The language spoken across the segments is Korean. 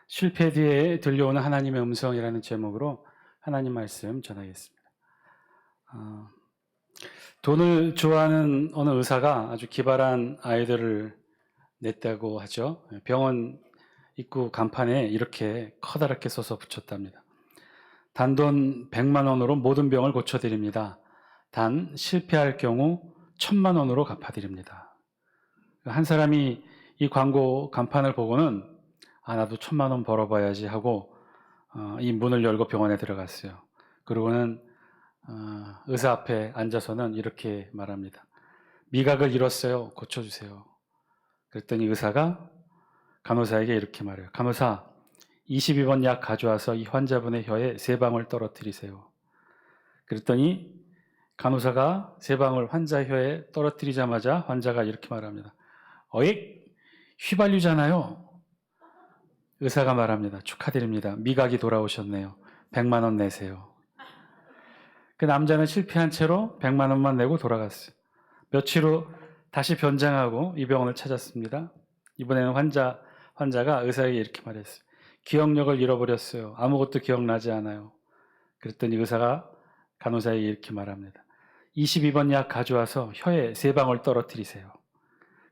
실패 뒤에 들려오는 하나님의 음성이라는 제목으로 하나님 말씀 전하겠습니다. 돈을 좋아하는 어느 의사가 아주 기발한 아이디어를 냈다고 하죠. 병원 입구 간판에 이렇게 커다랗게 써서 붙였답니다. 단돈 100만 원으로 모든 병을 고쳐드립니다. 단 실패할 경우 1000만 원으로 갚아드립니다. 한 사람이 이 광고 간판을 보고는 나도 1000만 원 벌어봐야지 하고 이 문을 열고 병원에 들어갔어요. 그러고는 의사 앞에 앉아서는 이렇게 말합니다. 미각을 잃었어요. 고쳐주세요. 그랬더니 의사가 간호사에게 이렇게 말해요. 간호사, 22번 약 가져와서 이 환자분의 혀에 3방울 떨어뜨리세요. 그랬더니 간호사가 3방울 환자 혀에 떨어뜨리자마자 환자가 이렇게 말합니다. 어익, 휘발유잖아요. 의사가 말합니다. 축하드립니다. 미각이 돌아오셨네요. 100만 원 내세요. 그 남자는 실패한 채로 100만 원만 내고 돌아갔어요. 며칠 후 다시 변장하고 이 병원을 찾았습니다. 이번에는 환자가 의사에게 이렇게 말했어요. 기억력을 잃어버렸어요. 아무것도 기억나지 않아요. 그랬더니 의사가 간호사에게 이렇게 말합니다. 22번 약 가져와서 혀에 3방울 떨어뜨리세요.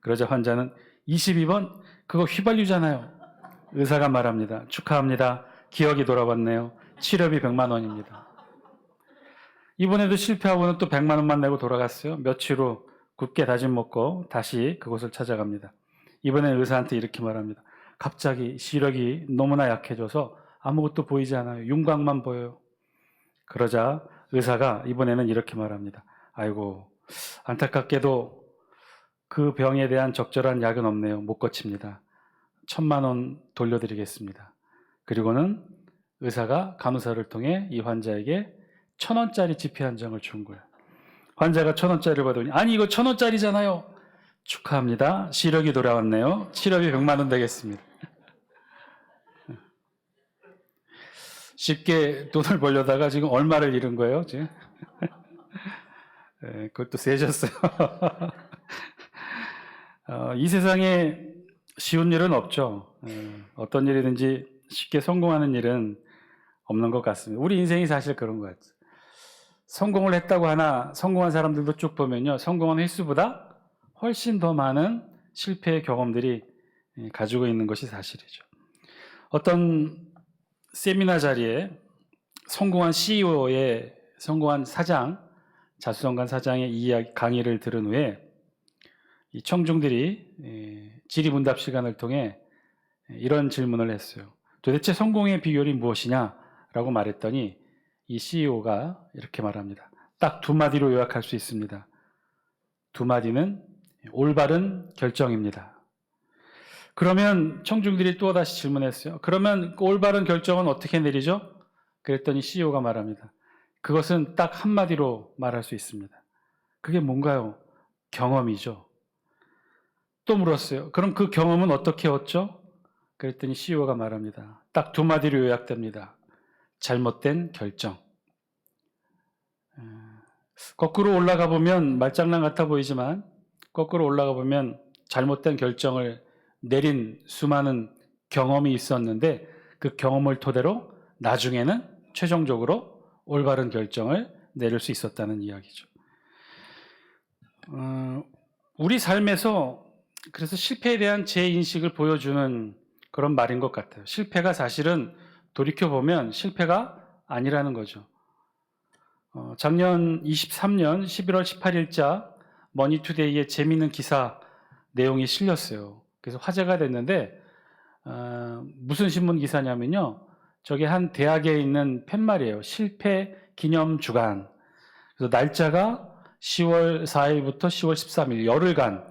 그러자 환자는 22번? 그거 휘발유잖아요. 의사가 말합니다. 축하합니다. 기억이 돌아왔네요. 치료비 100만 원입니다. 이번에도 실패하고는 또 100만 원만 내고 돌아갔어요. 며칠 후 굳게 다짐 먹고 다시 그곳을 찾아갑니다. 이번엔 의사한테 이렇게 말합니다. 갑자기 시력이 너무나 약해져서 아무것도 보이지 않아요. 윤곽만 보여요. 그러자 의사가 이번에는 이렇게 말합니다. 아이고, 안타깝게도 그 병에 대한 적절한 약은 없네요. 못 고칩니다. 1000만 원 돌려드리겠습니다. 그리고는 의사가 간호사를 통해 이 환자에게 1000원짜리 지폐 한 장을 준 거예요. 환자가 1000원짜리를 받으니 아니 이거 1000원짜리잖아요. 축하합니다. 시력이 돌아왔네요. 치료비 100만 원 되겠습니다. 쉽게 돈을 벌려다가 지금 얼마를 잃은 거예요? 지금? 네, 그것도 세졌어요. 이 세상에 쉬운 일은 없죠. 어떤 일이든지 쉽게 성공하는 일은 없는 것 같습니다. 우리 인생이 사실 그런 것 같아요. 성공을 했다고 하나 성공한 사람들도 쭉 보면요. 성공한 횟수보다 훨씬 더 많은 실패의 경험들이 가지고 있는 것이 사실이죠. 어떤 세미나 자리에 성공한 CEO의 성공한 사장, 자수성가한 사장의 이야기 강의를 들은 후에 이 청중들이 질의응답 시간을 통해 이런 질문을 했어요. 도대체 성공의 비결이 무엇이냐라고 말했더니 이 CEO가 이렇게 말합니다. 딱 2마디로 요약할 수 있습니다. 2마디는 올바른 결정입니다. 그러면 청중들이 또 다시 질문했어요. 그러면 올바른 결정은 어떻게 내리죠? 그랬더니 CEO가 말합니다. 그것은 딱 한마디로 말할 수 있습니다. 그게 뭔가요? 경험이죠. 또 물었어요. 그럼 그 경험은 어떻게 얻죠? 그랬더니 CEO가 말합니다. 딱 2마디로 요약됩니다. 잘못된 결정. 거꾸로 올라가 보면 말장난 같아 보이지만 거꾸로 올라가 보면 잘못된 결정을 내린 수많은 경험이 있었는데 그 경험을 토대로 나중에는 최종적으로 올바른 결정을 내릴 수 있었다는 이야기죠. 우리 삶에서 그래서 실패에 대한 재인식을 보여주는 그런 말인 것 같아요. 실패가 사실은 돌이켜보면 실패가 아니라는 거죠. 작년 23년 11월 18일자 머니투데이에 재미있는 기사 내용이 실렸어요. 그래서 화제가 됐는데 무슨 신문 기사냐면요. 저게 한 대학에 있는 팻말이에요. 실패 기념 주간. 그래서 날짜가 10월 4일부터 10월 13일 열흘간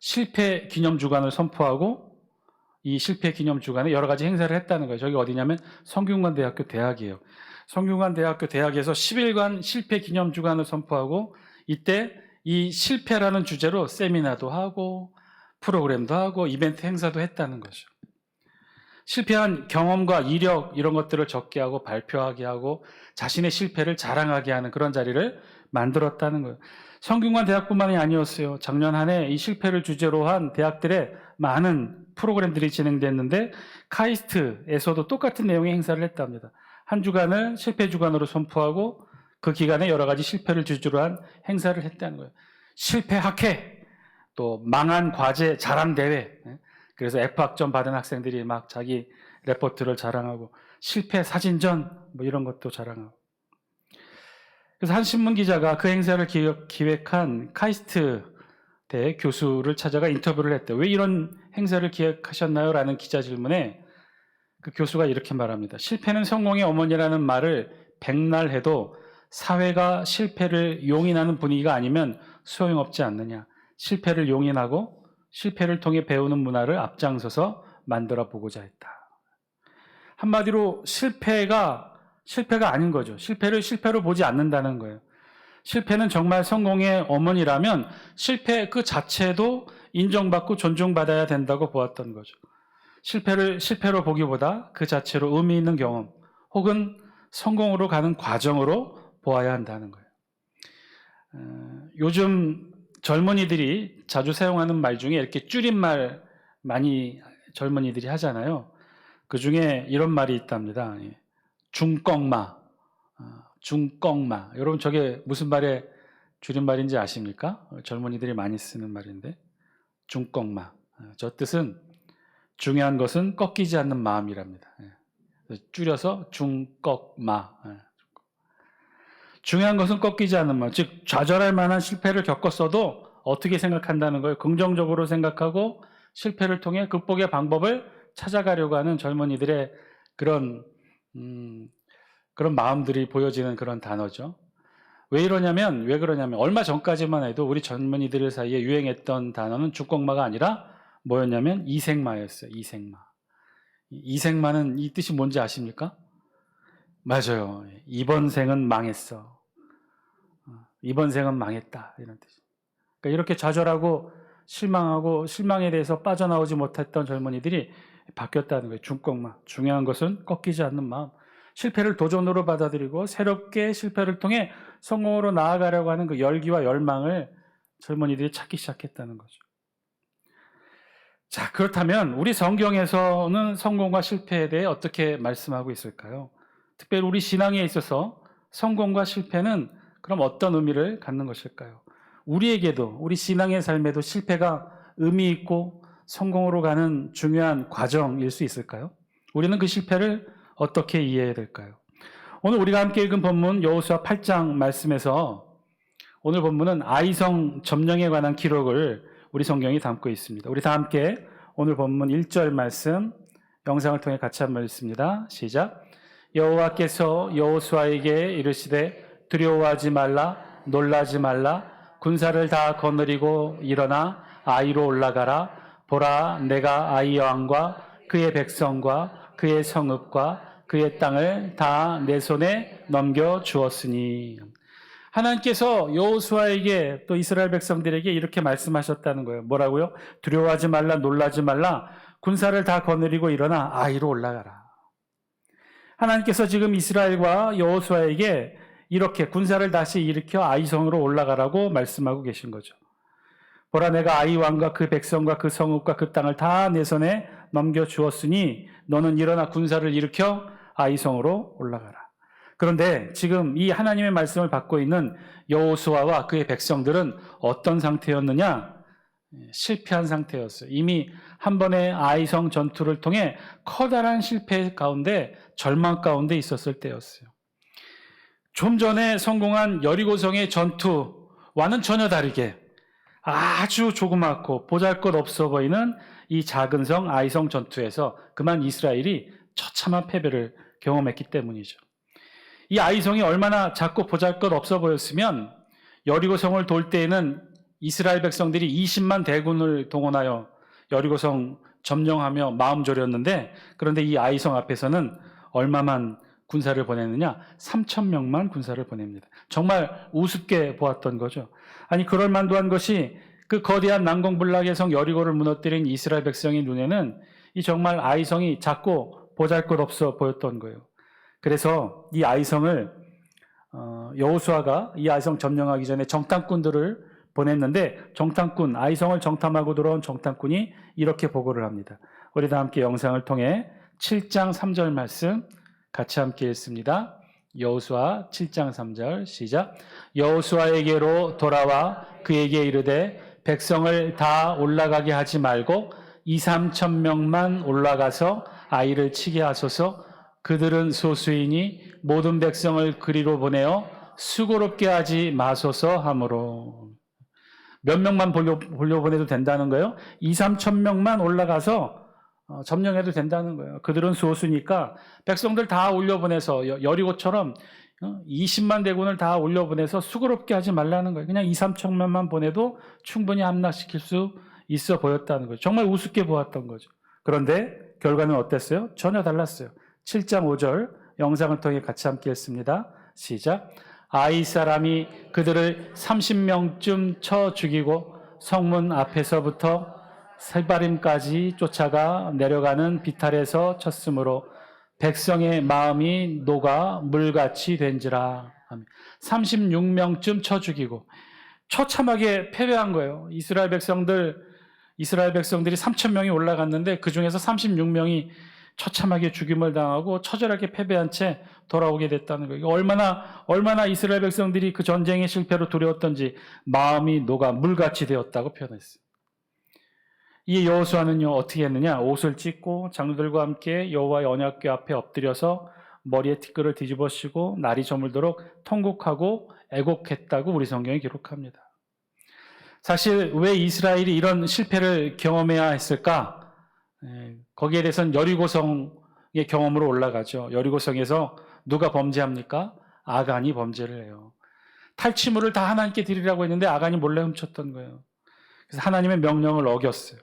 실패 기념 주간을 선포하고 이 실패 기념 주간에 여러 가지 행사를 했다는 거예요. 저기 어디냐면 성균관대학교 대학이에요. 성균관대학교 대학에서 10일간 실패 기념 주간을 선포하고 이때 이 실패라는 주제로 세미나도 하고 프로그램도 하고 이벤트 행사도 했다는 거죠. 실패한 경험과 이력 이런 것들을 적게 하고 발표하게 하고 자신의 실패를 자랑하게 하는 그런 자리를 만들었다는 거예요. 성균관 대학뿐만이 아니었어요. 작년 한 해 이 실패를 주제로 한 대학들의 많은 프로그램들이 진행됐는데 카이스트에서도 똑같은 내용의 행사를 했답니다. 한 주간을 실패 주간으로 선포하고 그 기간에 여러 가지 실패를 주제로 한 행사를 했다는 거예요. 실패 학회, 또 망한 과제 자랑 대회. 그래서 F학점 받은 학생들이 막 자기 레포트를 자랑하고 실패 사진전 뭐 이런 것도 자랑하고. 그래서 한 신문 기자가 그 행사를 기획한 카이스트 대 교수를 찾아가 인터뷰를 했대요. 왜 이런 행사를 기획하셨나요? 라는 기자 질문에 그 교수가 이렇게 말합니다. 실패는 성공의 어머니라는 말을 백날 해도 사회가 실패를 용인하는 분위기가 아니면 소용없지 않느냐. 실패를 용인하고 실패를 통해 배우는 문화를 앞장서서 만들어 보고자 했다. 한마디로 실패가 아닌 거죠. 실패를 실패로 보지 않는다는 거예요. 실패는 정말 성공의 어머니라면 실패 그 자체도 인정받고 존중받아야 된다고 보았던 거죠. 실패를 실패로 보기보다 그 자체로 의미 있는 경험 혹은 성공으로 가는 과정으로 보아야 한다는 거예요. 요즘 젊은이들이 자주 사용하는 말 중에 이렇게 줄임말 많이 젊은이들이 하잖아요. 그 중에 이런 말이 있답니다. 중꺽마, 중꺽마. 여러분 저게 무슨 말의 줄임말인지 아십니까? 젊은이들이 많이 쓰는 말인데 중꺽마. 저 뜻은 중요한 것은 꺾이지 않는 마음이랍니다. 줄여서 중꺽마. 중요한 것은 꺾이지 않는 마음. 즉 좌절할 만한 실패를 겪었어도 어떻게 생각한다는 거예요. 긍정적으로 생각하고 실패를 통해 극복의 방법을 찾아가려고 하는 젊은이들의 그런 마음들이 보여지는 그런 단어죠. 왜 그러냐면 얼마 전까지만 해도 우리 젊은이들 사이에 유행했던 단어는 중꺽마가 아니라 뭐였냐면 이생마였어요. 이생마. 이생마는 이 뜻이 뭔지 아십니까? 맞아요. 이번 생은 망했어. 이번 생은 망했다. 이런 뜻. 그러니까 이렇게 좌절하고 실망하고 실망에 대해서 빠져나오지 못했던 젊은이들이 바뀌었다는 거예요. 중꺽마. 중요한 것은 꺾이지 않는 마음. 실패를 도전으로 받아들이고 새롭게 실패를 통해 성공으로 나아가려고 하는 그 열기와 열망을 젊은이들이 찾기 시작했다는 거죠. 자, 그렇다면 우리 성경에서는 성공과 실패에 대해 어떻게 말씀하고 있을까요? 특별히 우리 신앙에 있어서 성공과 실패는 그럼 어떤 의미를 갖는 것일까요? 우리에게도 우리 신앙의 삶에도 실패가 의미 있고 성공으로 가는 중요한 과정일 수 있을까요? 우리는 그 실패를 어떻게 이해해야 될까요? 오늘 우리가 함께 읽은 본문 여호수아 8장 말씀에서 오늘 본문은 아이성 점령에 관한 기록을 우리 성경이 담고 있습니다. 우리 다 함께 오늘 본문 1절 말씀 영상을 통해 같이 한번 읽습니다. 시작. 여호와께서 여호수아에게 이르시되 두려워하지 말라 놀라지 말라 군사를 다 거느리고 일어나 아이로 올라가라 보라 내가 아이 왕과 그의 백성과 그의 성읍과 그의 땅을 다 내 손에 넘겨 주었으니. 하나님께서 여호수아에게 또 이스라엘 백성들에게 이렇게 말씀하셨다는 거예요. 뭐라고요? 두려워하지 말라 놀라지 말라 군사를 다 거느리고 일어나 아이로 올라가라. 하나님께서 지금 이스라엘과 여호수아에게 이렇게 군사를 다시 일으켜 아이성으로 올라가라고 말씀하고 계신 거죠. 보라 내가 아이 왕과 그 백성과 그 성읍과 그 땅을 다 내 손에 넘겨 주었으니 너는 일어나 군사를 일으켜 아이성으로 올라가라. 그런데 지금 이 하나님의 말씀을 받고 있는 여호수아와 그의 백성들은 어떤 상태였느냐? 실패한 상태였어요. 이미 한 번의 아이성 전투를 통해 커다란 실패 가운데 절망 가운데 있었을 때였어요. 좀 전에 성공한 여리고성의 전투와는 전혀 다르게 아주 조그맣고 보잘것없어 보이는 이 작은 성 아이성 전투에서 그만 이스라엘이 처참한 패배를 경험했기 때문이죠. 이 아이성이 얼마나 작고 보잘것없어 보였으면 여리고성을 돌 때에는 이스라엘 백성들이 20만 대군을 동원하여 여리고성 점령하며 마음 졸였는데 그런데 이 아이성 앞에서는 얼마만 군사를 보냈느냐? 3,000명만 군사를 보냅니다. 정말 우습게 보았던 거죠. 아니 그럴 만도 한 것이 그 거대한 난공불락의 성 여리고를 무너뜨린 이스라엘 백성의 눈에는 이 정말 아이성이 작고 보잘것없어 보였던 거예요. 그래서 이 아이성을 여호수아가 이 아이성 점령하기 전에 정탐꾼들을 보냈는데 정탐꾼, 아이성을 정탐하고 돌아온 정탐꾼이 이렇게 보고를 합니다. 우리 다 함께 영상을 통해 7장 3절 말씀 같이 함께 읽습니다. 여호수아 7장 3절 시작. 여호수아에게로 돌아와 그에게 이르되 백성을 다 올라가게 하지 말고 2-3천 명만 올라가서 아이를 치게 하소서. 그들은 소수이니 모든 백성을 그리로 보내어 수고롭게 하지 마소서 하므로. 몇 명만 보내도 된다는 거예요? 2-3천 명만 올라가서 점령해도 된다는 거예요. 그들은 소수니까 백성들 다 올려보내서 여리고처럼 20만 대군을 다 올려보내서 수고롭게 하지 말라는 거예요. 그냥 2-3천 명만 보내도 충분히 함락시킬 수 있어 보였다는 거죠. 정말 우습게 보았던 거죠. 그런데 결과는 어땠어요? 전혀 달랐어요. 7장 5절 영상을 통해 같이 함께 읽습니다. 시작. 아이 사람이 그들을 30명쯤 쳐 죽이고 성문 앞에서부터 세바림까지 쫓아가 내려가는 비탈에서 쳤으므로 백성의 마음이 녹아 물같이 된지라. 36명쯤 쳐 죽이고 처참하게 패배한 거예요. 이스라엘 백성들이 3,000명이 올라갔는데 그 중에서 36명이 처참하게 죽임을 당하고 처절하게 패배한 채 돌아오게 됐다는 거예요. 얼마나 이스라엘 백성들이 그 전쟁의 실패로 두려웠던지 마음이 녹아 물같이 되었다고 표현했어요. 이 여호수아는요 어떻게 했느냐? 옷을 찢고 장로들과 함께 여호와의 언약궤 앞에 엎드려서 머리에 티끌을 뒤집어 씌고 날이 저물도록 통곡하고 애곡했다고 우리 성경이 기록합니다. 사실 왜 이스라엘이 이런 실패를 경험해야 했을까? 거기에 대해서는 여리고성의 경험으로 올라가죠. 여리고성에서 누가 범죄합니까? 아간이 범죄를 해요. 탈취물을 다 하나님께 드리라고 했는데 아간이 몰래 훔쳤던 거예요. 그래서 하나님의 명령을 어겼어요.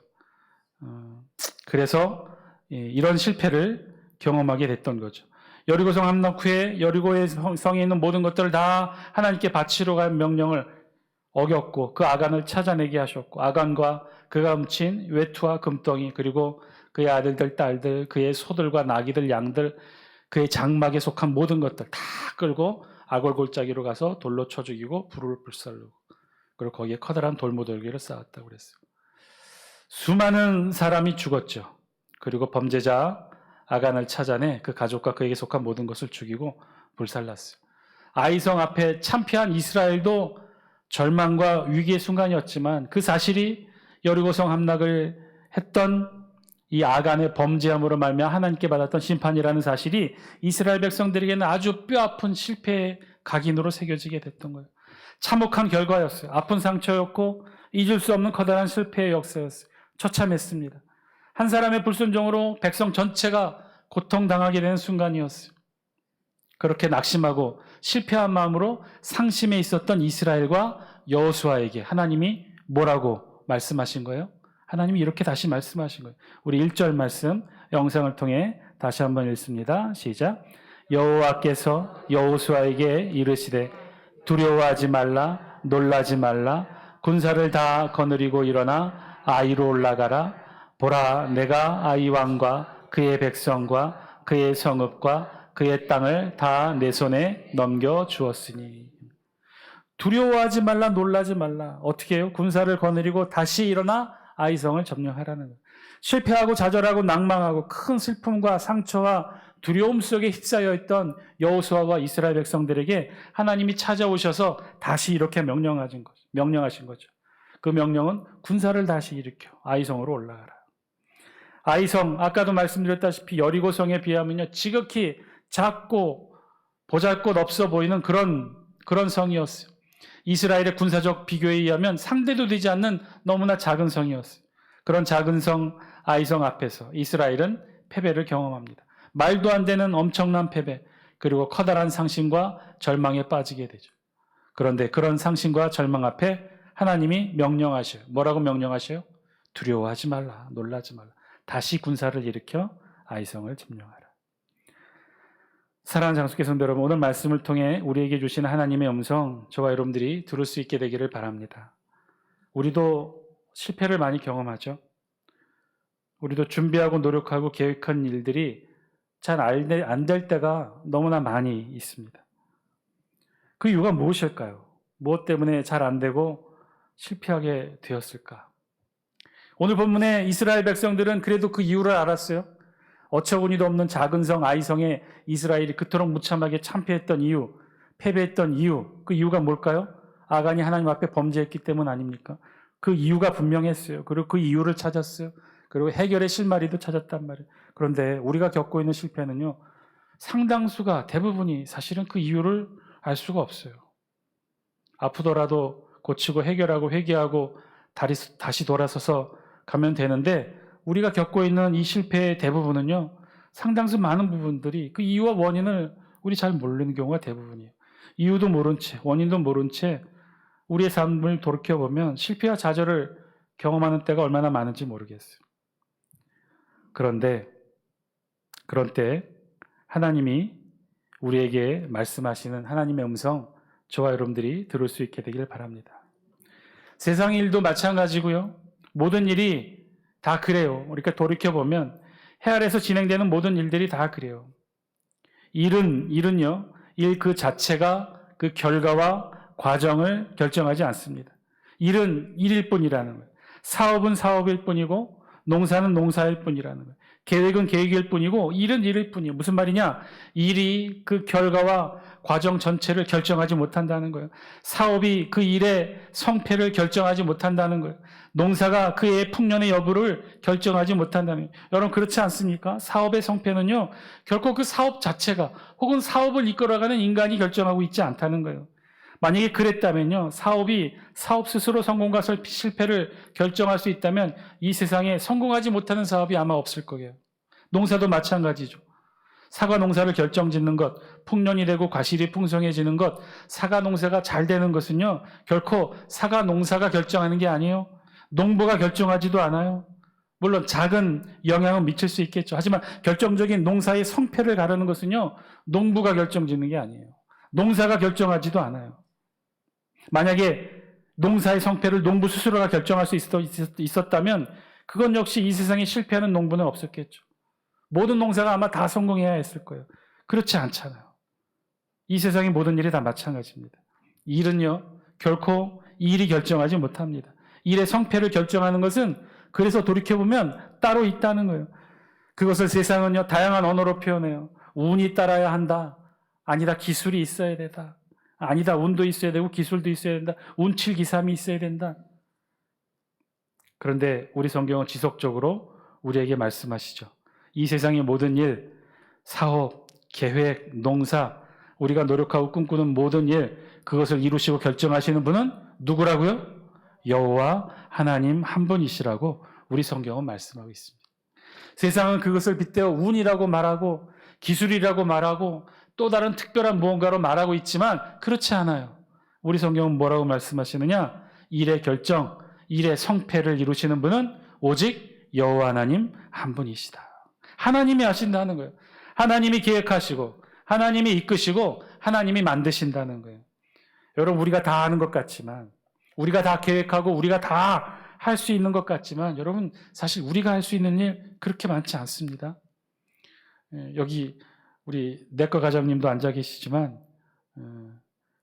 그래서 이런 실패를 경험하게 됐던 거죠. 여리고성 함락 후에 여리고의 성에 있는 모든 것들을 다 하나님께 바치러 갈 명령을 어겼고 그 아간을 찾아내게 하셨고 아간과 그가 훔친 외투와 금덩이 그리고 그의 아들들 딸들 그의 소들과 나귀들 양들 그의 장막에 속한 모든 것들 다 끌고 아골 골짜기로 가서 돌로 쳐 죽이고 불을 불살르고 그리고 거기에 커다란 돌무더기를 쌓았다고 그랬어요. 수많은 사람이 죽었죠. 그리고 범죄자 아간을 찾아내 그 가족과 그에게 속한 모든 것을 죽이고 불살랐어요. 아이성 앞에 참패한 이스라엘도 절망과 위기의 순간이었지만 그 사실이 여리고성 함락을 했던 이 아간의 범죄함으로 말미암아 하나님께 받았던 심판이라는 사실이 이스라엘 백성들에게는 아주 뼈아픈 실패의 각인으로 새겨지게 됐던 거예요. 참혹한 결과였어요. 아픈 상처였고 잊을 수 없는 커다란 실패의 역사였어요. 처참했습니다. 한 사람의 불순종으로 백성 전체가 고통당하게 되는 순간이었어요. 그렇게 낙심하고 실패한 마음으로 상심해 있었던 이스라엘과 여호수아에게 하나님이 뭐라고 말씀하신 거예요? 하나님이 이렇게 다시 말씀하신 거예요. 우리 1절 말씀 영상을 통해 다시 한번 읽습니다. 시작. 여호와께서 여호수아에게 이르시되 두려워하지 말라 놀라지 말라 군사를 다 거느리고 일어나 아이로 올라가라. 보라 내가 아이 왕과 그의 백성과 그의 성읍과 그의 땅을 다 내 손에 넘겨주었으니. 두려워하지 말라 놀라지 말라. 어떻게 해요? 군사를 거느리고 다시 일어나 아이성을 점령하라는 거예요. 실패하고 좌절하고 낭망하고 큰 슬픔과 상처와 두려움 속에 휩싸여 있던 여호수아와 이스라엘 백성들에게 하나님이 찾아오셔서 다시 이렇게 명령하신 거죠. 그 명령은 군사를 다시 일으켜 아이성으로 올라가라. 아이성, 아까도 말씀드렸다시피 여리고성에 비하면요 지극히 작고 보잘것 없어 보이는 그런 성이었어요. 이스라엘의 군사적 비교에 의하면 상대도 되지 않는 너무나 작은 성이었어요. 그런 작은 성 아이성 앞에서 이스라엘은 패배를 경험합니다. 말도 안 되는 엄청난 패배, 그리고 커다란 상심과 절망에 빠지게 되죠. 그런데 그런 상심과 절망 앞에 하나님이 명령하셔요. 뭐라고 명령하셔요? 두려워하지 말라, 놀라지 말라. 다시 군사를 일으켜 아이성을 점령하라. 사랑하는 장수께 성도 여러분, 오늘 말씀을 통해 우리에게 주신 하나님의 음성, 저와 여러분들이 들을 수 있게 되기를 바랍니다. 우리도 실패를 많이 경험하죠. 우리도 준비하고 노력하고 계획한 일들이 잘 안 될 때가 너무나 많이 있습니다. 그 이유가 무엇일까요? 무엇 때문에 잘 안 되고 실패하게 되었을까? 오늘 본문에 이스라엘 백성들은 그래도 그 이유를 알았어요. 어처구니도 없는 작은 성 아이성에 이스라엘이 그토록 무참하게 참패했던 이유, 패배했던 이유, 그 이유가 뭘까요? 아간이 하나님 앞에 범죄했기 때문 아닙니까? 그 이유가 분명했어요. 그리고 그 이유를 찾았어요. 그리고 해결의 실마리도 찾았단 말이에요. 그런데 우리가 겪고 있는 실패는요, 상당수가 대부분이 사실은 그 이유를 알 수가 없어요. 아프더라도 고치고 해결하고 회개하고 다시 돌아서서 가면 되는데, 우리가 겪고 있는 이 실패의 대부분은요, 상당수 많은 부분들이 그 이유와 원인을 우리 잘 모르는 경우가 대부분이에요. 이유도 모른 채, 원인도 모른 채 우리의 삶을 돌이켜보면 실패와 좌절을 경험하는 때가 얼마나 많은지 모르겠어요. 그런데 그런 때 하나님이 우리에게 말씀하시는 하나님의 음성, 저와 여러분들이 들을 수 있게 되길 바랍니다. 세상의 일도 마찬가지고요. 모든 일이 다 그래요. 우리가 돌이켜보면 해 아래에서 진행되는 모든 일들이 다 그래요. 일은요, 일 그 자체가 그 결과와 과정을 결정하지 않습니다. 일은 일일 뿐이라는 거예요. 사업은 사업일 뿐이고 농사는 농사일 뿐이라는 거예요. 계획은 계획일 뿐이고 일은 일일 뿐이에요. 무슨 말이냐? 일이 그 결과와 과정 전체를 결정하지 못한다는 거예요. 사업이 그 일의 성패를 결정하지 못한다는 거예요. 농사가 그의 풍년의 여부를 결정하지 못한다는 거예요. 여러분 그렇지 않습니까? 사업의 성패는요, 결코 그 사업 자체가 혹은 사업을 이끌어가는 인간이 결정하고 있지 않다는 거예요. 만약에 그랬다면요, 사업이 사업 스스로 성공과 실패를 결정할 수 있다면 이 세상에 성공하지 못하는 사업이 아마 없을 거예요. 농사도 마찬가지죠. 사과 농사를 결정짓는 것, 풍년이 되고 과실이 풍성해지는 것, 사과 농사가 잘 되는 것은요, 결코 사과 농사가 결정하는 게 아니에요. 농부가 결정하지도 않아요. 물론 작은 영향은 미칠 수 있겠죠. 하지만 결정적인 농사의 성패를 가르는 것은요, 농부가 결정짓는 게 아니에요. 농사가 결정하지도 않아요. 만약에 농사의 성패를 농부 스스로가 결정할 수 있었다면 그건 역시 이 세상에 실패하는 농부는 없었겠죠. 모든 농사가 아마 다 성공해야 했을 거예요. 그렇지 않잖아요. 이 세상의 모든 일이 다 마찬가지입니다. 일은요, 결코 일이 결정하지 못합니다. 일의 성패를 결정하는 것은 그래서 돌이켜보면 따로 있다는 거예요. 그것을 세상은요, 다양한 언어로 표현해요. 운이 따라야 한다. 아니다, 기술이 있어야 되다. 아니다, 운도 있어야 되고 기술도 있어야 된다. 운칠기삼이 있어야 된다. 그런데 우리 성경은 지속적으로 우리에게 말씀하시죠. 이 세상의 모든 일, 사업, 계획, 농사, 우리가 노력하고 꿈꾸는 모든 일, 그것을 이루시고 결정하시는 분은 누구라고요? 여호와 하나님 한 분이시라고 우리 성경은 말씀하고 있습니다. 세상은 그것을 빗대어 운이라고 말하고 기술이라고 말하고 또 다른 특별한 무언가로 말하고 있지만 그렇지 않아요. 우리 성경은 뭐라고 말씀하시느냐? 일의 결정, 일의 성패를 이루시는 분은 오직 여호와 하나님 한 분이시다. 하나님이 하신다는 거예요. 하나님이 계획하시고 하나님이 이끄시고 하나님이 만드신다는 거예요. 여러분, 우리가 다 아는 것 같지만, 우리가 다 계획하고 우리가 다 할 수 있는 것 같지만, 여러분 사실 우리가 할 수 있는 일 그렇게 많지 않습니다. 여기 우리 내과 과장님도 앉아 계시지만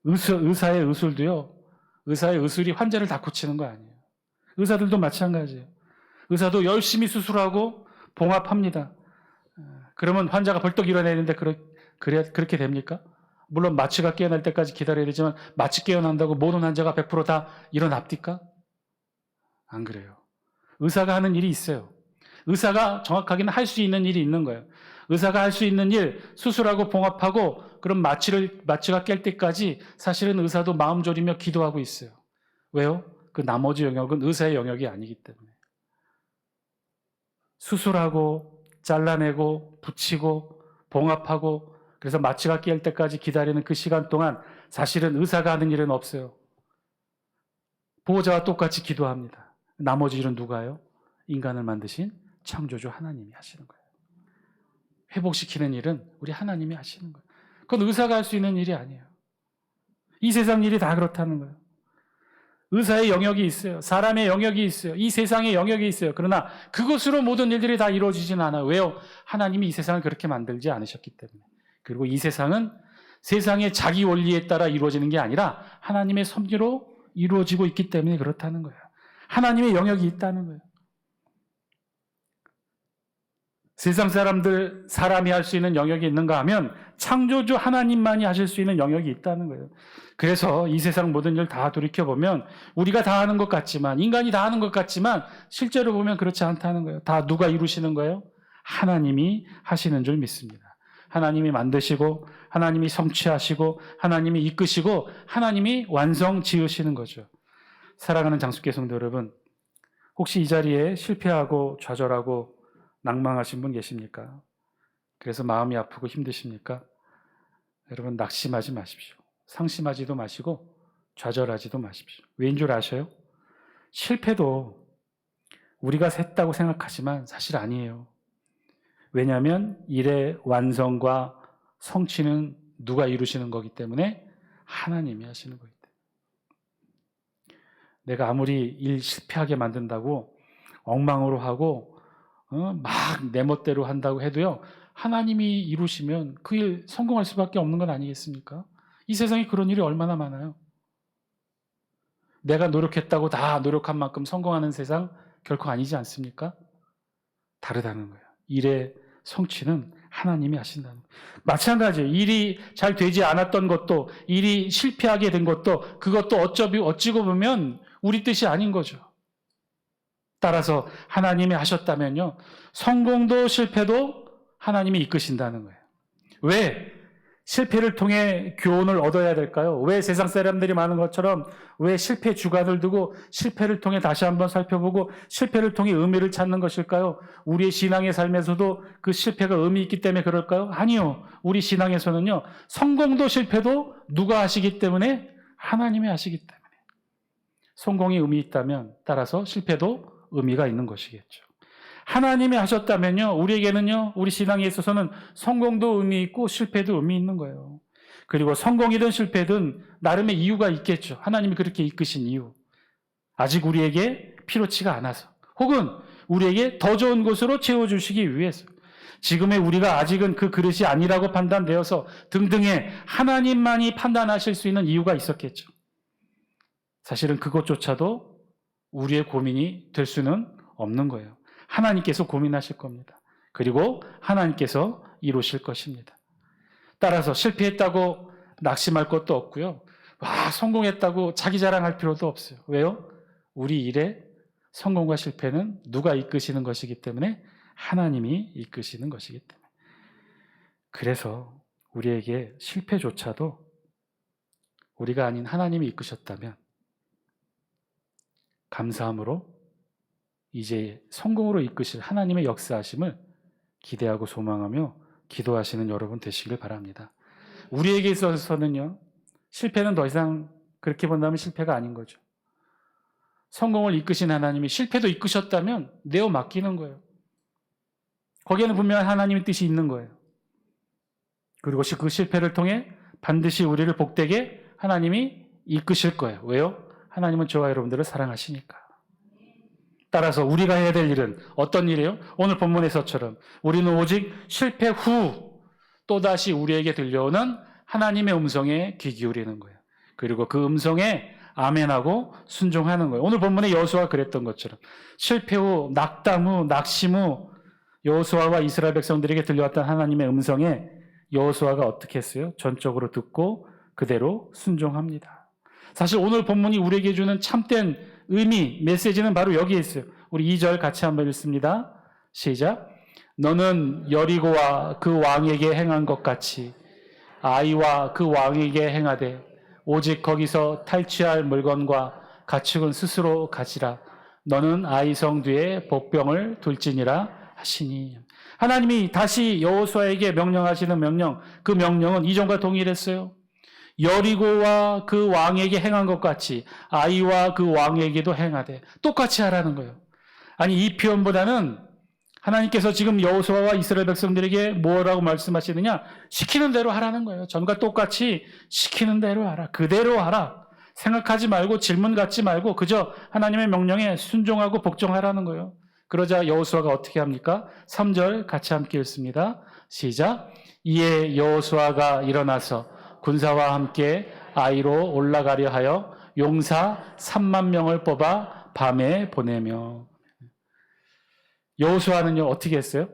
의사의 의술도요, 의사의 의술이 환자를 다 고치는 거 아니에요. 의사들도 마찬가지예요. 의사도 열심히 수술하고 봉합합니다. 그러면 환자가 벌떡 일어나는데 그렇게 됩니까? 물론 마취가 깨어날 때까지 기다려야 되지만 마취 깨어난다고 모든 환자가 100% 다 일어납니까? 안 그래요. 의사가 하는 일이 있어요. 의사가 정확하게는 할 수 있는 일이 있는 거예요. 의사가 할 수 있는 일, 수술하고 봉합하고 그럼 마취가 깰 때까지 사실은 의사도 마음 졸이며 기도하고 있어요. 왜요? 그 나머지 영역은 의사의 영역이 아니기 때문에. 수술하고 잘라내고 붙이고 봉합하고 그래서 마취가 깰 때까지 기다리는 그 시간 동안 사실은 의사가 하는 일은 없어요. 보호자와 똑같이 기도합니다. 나머지 일은 누가 해요? 인간을 만드신 창조주 하나님이 하시는 거예요. 회복시키는 일은 우리 하나님이 하시는 거예요. 그건 의사가 할 수 있는 일이 아니에요. 이 세상 일이 다 그렇다는 거예요. 의사의 영역이 있어요. 사람의 영역이 있어요. 이 세상의 영역이 있어요. 그러나 그것으로 모든 일들이 다 이루어지진 않아요. 왜요? 하나님이 이 세상을 그렇게 만들지 않으셨기 때문에. 그리고 이 세상은 세상의 자기 원리에 따라 이루어지는 게 아니라 하나님의 섭리로 이루어지고 있기 때문에 그렇다는 거예요. 하나님의 영역이 있다는 거예요. 세상 사람이 할 수 있는 영역이 있는가 하면 창조주 하나님만이 하실 수 있는 영역이 있다는 거예요. 그래서 이 세상 모든 일 다 돌이켜보면 우리가 다 하는 것 같지만, 인간이 다 하는 것 같지만 실제로 보면 그렇지 않다는 거예요. 다 누가 이루시는 거예요? 하나님이 하시는 줄 믿습니다. 하나님이 만드시고, 하나님이 성취하시고, 하나님이 이끄시고, 하나님이 완성 지으시는 거죠. 사랑하는 장수교 성도 여러분, 혹시 이 자리에 실패하고 좌절하고 낭망하신 분 계십니까? 그래서 마음이 아프고 힘드십니까? 여러분, 낙심하지 마십시오. 상심하지도 마시고 좌절하지도 마십시오. 왜인 줄 아셔요? 실패도 우리가 했다고 생각하지만 사실 아니에요. 왜냐하면 일의 완성과 성취는 누가 이루시는 거기 때문에 하나님이 하시는 거기 때문에. 내가 아무리 일 실패하게 만든다고 엉망으로 하고 막 내 멋대로 한다고 해도요, 하나님이 이루시면 그 일 성공할 수밖에 없는 건 아니겠습니까? 이 세상에 그런 일이 얼마나 많아요. 내가 노력했다고 다 노력한 만큼 성공하는 세상 결코 아니지 않습니까? 다르다는 거예요. 일의 성취는 하나님이 하신다는 거예요. 마찬가지예요. 일이 잘 되지 않았던 것도, 일이 실패하게 된 것도, 그것도 어찌고 보면 우리 뜻이 아닌 거죠. 따라서 하나님이 하셨다면요, 성공도 실패도 하나님이 이끄신다는 거예요. 왜? 실패를 통해 교훈을 얻어야 될까요? 왜 세상 사람들이 많은 것처럼 왜 실패 주관을 두고 실패를 통해 다시 한번 살펴보고 실패를 통해 의미를 찾는 것일까요? 우리의 신앙의 삶에서도 그 실패가 의미 있기 때문에 그럴까요? 아니요. 우리 신앙에서는요, 성공도 실패도 누가 하시기 때문에? 하나님이 하시기 때문에. 성공이 의미 있다면 따라서 실패도 의미가 있는 것이겠죠. 하나님이 하셨다면요, 우리에게는요, 우리 신앙에 있어서는 성공도 의미 있고 실패도 의미 있는 거예요. 그리고 성공이든 실패든 나름의 이유가 있겠죠. 하나님이 그렇게 이끄신 이유. 아직 우리에게 필요치가 않아서, 혹은 우리에게 더 좋은 곳으로 채워주시기 위해서, 지금의 우리가 아직은 그 그릇이 아니라고 판단되어서 등등의 하나님만이 판단하실 수 있는 이유가 있었겠죠. 사실은 그것조차도 우리의 고민이 될 수는 없는 거예요. 하나님께서 고민하실 겁니다. 그리고 하나님께서 이루실 것입니다. 따라서 실패했다고 낙심할 것도 없고요. 성공했다고 자기 자랑할 필요도 없어요. 왜요? 우리 일의 성공과 실패는 누가 이끄시는 것이기 때문에 하나님이 이끄시는 것이기 때문에. 그래서 우리에게 실패조차도 우리가 아닌 하나님이 이끄셨다면 감사함으로 이제 성공으로 이끄실 하나님의 역사하심을 기대하고 소망하며 기도하시는 여러분 되시길 바랍니다. 우리에게 있어서는요, 실패는 더 이상 그렇게 본다면 실패가 아닌 거죠. 성공을 이끄신 하나님이 실패도 이끄셨다면 내어 맡기는 거예요. 거기에는 분명한 하나님의 뜻이 있는 거예요. 그리고 그 실패를 통해 반드시 우리를 복되게 하나님이 이끄실 거예요. 왜요? 하나님은 저와 여러분들을 사랑하시니까. 따라서 우리가 해야 될 일은 어떤 일이에요? 오늘 본문에서처럼 우리는 오직 실패 후 또다시 우리에게 들려오는 하나님의 음성에 귀 기울이는 거예요. 그리고 그 음성에 아멘하고 순종하는 거예요. 오늘 본문에 여호수아가 그랬던 것처럼 실패 후, 낙담 후, 낙심 후 여호수아와 이스라엘 백성들에게 들려왔던 하나님의 음성에 여호수아가 어떻게 했어요? 전적으로 듣고 그대로 순종합니다. 사실 오늘 본문이 우리에게 주는 참된 의미, 메시지는 바로 여기에 있어요. 우리 2절 같이 한번 읽습니다. 시작. 너는 여리고와 그 왕에게 행한 것 같이 아이와 그 왕에게 행하되 오직 거기서 탈취할 물건과 가축은 스스로 가지라. 너는 아이 성 뒤에 복병을 둘지니라 하시니. 하나님이 다시 여호수아에게 명령하시는 명령, 그 명령은 이전과 동일했어요. 여리고와 그 왕에게 행한 것 같이 아이와 그 왕에게도 행하되, 똑같이 하라는 거예요. 아니, 이 표현보다는 하나님께서 지금 여호수아와 이스라엘 백성들에게 뭐라고 말씀하시느냐? 시키는 대로 하라는 거예요. 전과 똑같이 시키는 대로 하라. 그대로 하라. 생각하지 말고 질문 갖지 말고 그저 하나님의 명령에 순종하고 복종하라는 거예요. 그러자 여호수아가 어떻게 합니까? 3절 같이 함께 읽습니다. 시작. 이에 여호수아가 일어나서 군사와 함께 아이로 올라가려 하여 용사 3만 명을 뽑아 밤에 보내며. 여호수아는요 어떻게 했어요?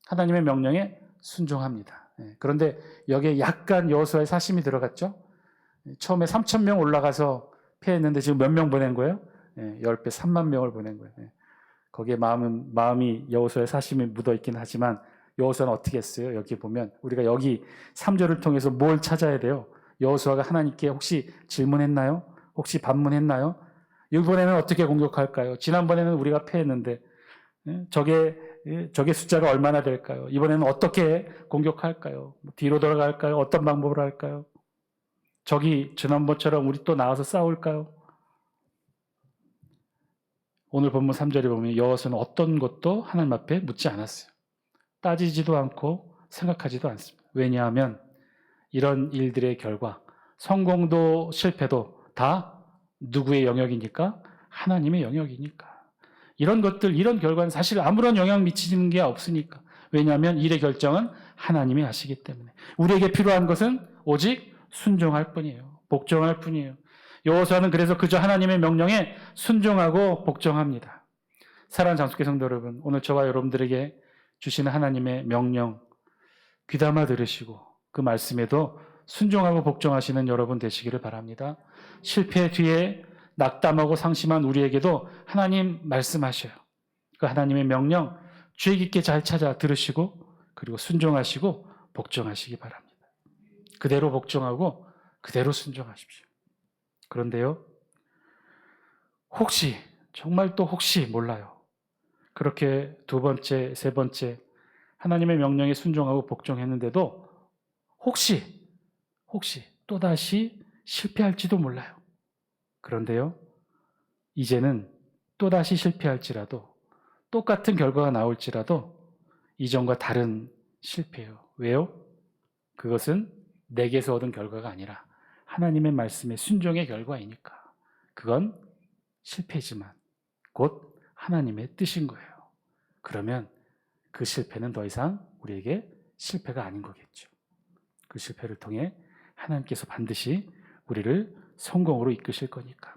하나님의 명령에 순종합니다. 그런데 여기에 약간 여호수아의 사심이 들어갔죠. 처음에 3,000명 올라가서 패했는데 지금 몇 명 보낸 거예요? 10배 3만 명을 보낸 거예요. 거기에 마음이 여호수아의 사심이 묻어있긴 하지만 여호수아는 어떻게 했어요? 여기 보면 우리가 여기 3절을 통해서 뭘 찾아야 돼요? 여호수아가 하나님께 혹시 질문했나요? 혹시 반문했나요? 이번에는 어떻게 공격할까요? 지난번에는 우리가 패했는데 저게 숫자가 얼마나 될까요? 이번에는 어떻게 공격할까요? 뒤로 돌아갈까요? 어떤 방법으로 할까요? 저기 지난번처럼 우리 또 나와서 싸울까요? 오늘 본문 3절에 보면 여호수아는 어떤 것도 하나님 앞에 묻지 않았어요. 따지지도 않고 생각하지도 않습니다. 왜냐하면 이런 일들의 결과, 성공도 실패도 다 누구의 영역이니까? 하나님의 영역이니까. 이런 것들, 이런 결과는 사실 아무런 영향 미치는 게 없으니까. 왜냐하면 일의 결정은 하나님이 하시기 때문에. 우리에게 필요한 것은 오직 순종할 뿐이에요. 복종할 뿐이에요. 여호수아는 그래서 그저 하나님의 명령에 순종하고 복종합니다. 사랑하는 장수교 성도 여러분, 오늘 저와 여러분들에게 주시는 하나님의 명령 귀담아 들으시고 그 말씀에도 순종하고 복종하시는 여러분 되시기를 바랍니다. 실패 뒤에 낙담하고 상심한 우리에게도 하나님 말씀하셔요. 그 하나님의 명령 주의 깊게 잘 찾아 들으시고 그리고 순종하시고 복종하시기 바랍니다. 그대로 복종하고 그대로 순종하십시오. 그런데요, 혹시 정말 또 혹시 몰라요. 그렇게 두 번째, 세 번째 하나님의 명령에 순종하고 복종했는데도 혹시 또다시 실패할지도 몰라요. 그런데요, 이제는 또다시 실패할지라도 똑같은 결과가 나올지라도 이전과 다른 실패예요. 왜요? 그것은 내게서 얻은 결과가 아니라 하나님의 말씀의 순종의 결과이니까. 그건 실패지만 곧 하나님의 뜻인 거예요. 그러면 그 실패는 더 이상 우리에게 실패가 아닌 거겠죠. 그 실패를 통해 하나님께서 반드시 우리를 성공으로 이끄실 거니까.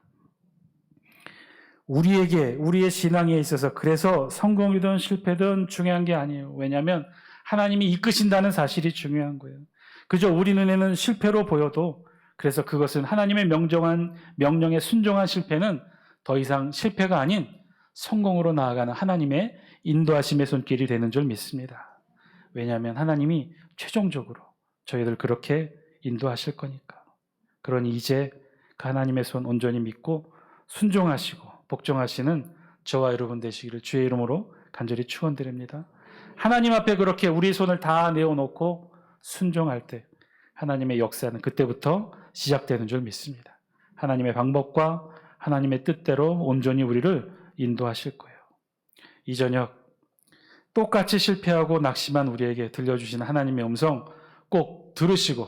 우리의 신앙에 있어서 그래서 성공이든 실패든 중요한 게 아니에요. 왜냐하면 하나님이 이끄신다는 사실이 중요한 거예요. 그저 우리 눈에는 실패로 보여도 그래서 그것은 하나님의 명령에 순종한 실패는 더 이상 실패가 아닌 성공으로 나아가는 하나님의 인도하심의 손길이 되는 줄 믿습니다. 왜냐하면 하나님이 최종적으로 저희들 그렇게 인도하실 거니까. 그러니 이제 그 하나님의 손 온전히 믿고 순종하시고 복종하시는 저와 여러분 되시기를 주의 이름으로 간절히 축원드립니다. 하나님 앞에 그렇게 우리 손을 다 내어놓고 순종할 때 하나님의 역사는 그때부터 시작되는 줄 믿습니다. 하나님의 방법과 하나님의 뜻대로 온전히 우리를 인도하실 거예요. 이 저녁 똑같이 실패하고 낙심한 우리에게 들려주시는 하나님의 음성 꼭 들으시고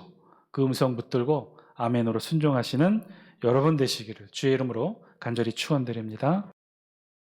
그 음성 붙들고 아멘으로 순종하시는 여러분 되시기를 주의 이름으로 간절히 축원드립니다.